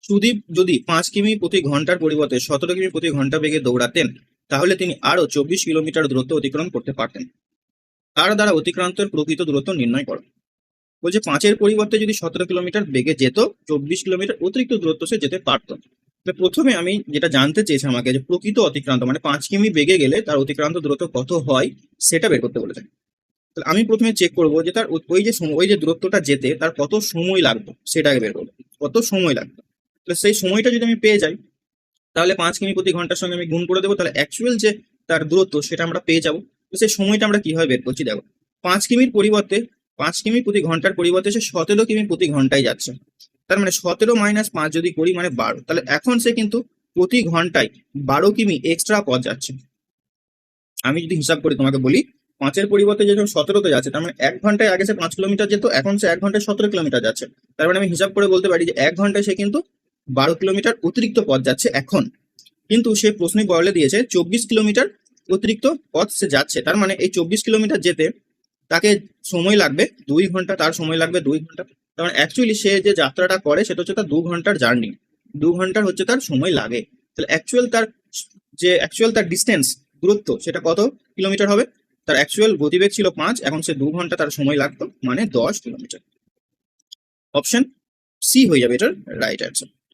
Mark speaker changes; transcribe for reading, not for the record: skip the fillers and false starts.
Speaker 1: সুদীপ যদি 5 কিমি প্রতি ঘন্টার পরিবর্তে 17 কিমি প্রতি ঘন্টা বেগে দৌড়াতেন, তাহলে তিনি আরো 24 কিলোমিটার দূরত্ব অতিক্রম করতে পারতেন। তার দ্বারা অতিক্রান্তের প্রকৃত দূরত্ব নির্ণয় করো। বলছে 5-এর পরিবর্তে যদি 17 কিলোমিটার বেগে যেত, 24 কিলোমিটার অতিরিক্ত দূরত্ব সে যেতে পারতো। প্রথমে আমি যেটা জানতে চেয়েছি আমাকে, যে প্রকৃত অতিক্রান্ত মানে 5 কিমি বেগে গেলে তার অতিক্রান্ত দূরত্ব কত হয় সেটা বের করতে বলেছে। তাহলে আমি প্রথমে চেক করবো যে তার ওই যে দূরত্বটা যেতে তার কত সময় লাগবে সেটা আগে বের করবো, কত সময় লাগবে। তাহলে সেই সময়টা যদি আমি পেয়ে যাই, তাহলে 5 কিমি প্রতি ঘন্টার সঙ্গে আমি গুণ করে দেবো, তাহলে অ্যাকচুয়াল যে তার দূরত্ব সেটা আমরা পেয়ে যাবো। তো সেই সময়টা আমরা কিভাবে বের করছি দেখো, 5 কিমির পরিবর্তে 5 কিমি প্রতি ঘন্টার পরিবর্তে সে 17 কিমি প্রতি ঘন্টায় যাচ্ছে। তার মানে 17 - 5 যদি করি মানে 12, তাহলে এখন সে কিন্তু প্রতি ঘন্টায় 12 কিমি এক্সট্রা পথ যাচ্ছে। আমি যদি হিসাব করি তোমাকে বলি, 5-এর পরিবর্তে যখন 17-তে যাচ্ছে, তার মানে 1 ঘন্টায় আগে সে 5 কিলোমিটার যেত, এখন সে 1 ঘন্টায় 17 কিলোমিটার যাচ্ছে। তার মানে আমি হিসাব করে বলতে পারি যে 1 ঘন্টায় সে কিন্তু 12 কিলোমিটার অতিরিক্ত পথ যাচ্ছে এখন। কিন্তু সে প্রশ্নই বলে দিয়েছে 24 কিলোমিটার অতিরিক্ত পথ সে যাচ্ছে। তার মানে এই 24 কিলোমিটার যেতে তাকে সময় লাগবে 2 ঘন্টা, তার সময় লাগবে 2 ঘন্টা। তার মানে অ্যাকচুয়ালি সে যে যাত্রাটা করে সেটা হচ্ছে তার 2 ঘন্টার জার্নি, 2 ঘন্টার হচ্ছে তার সময় লাগে। তাহলে অ্যাকচুয়াল তার ডিস্টেন্স দূরত্ব সেটা কত কিলোমিটার হবে? তার অ্যাকচুয়াল গতিবেগ ছিল 5, এখন সে 2 ঘন্টা তার সময় লাগতো, মানে 10 কিলোমিটার। অপশন সি হয়ে যাবে এটার রাইট অ্যান্সার।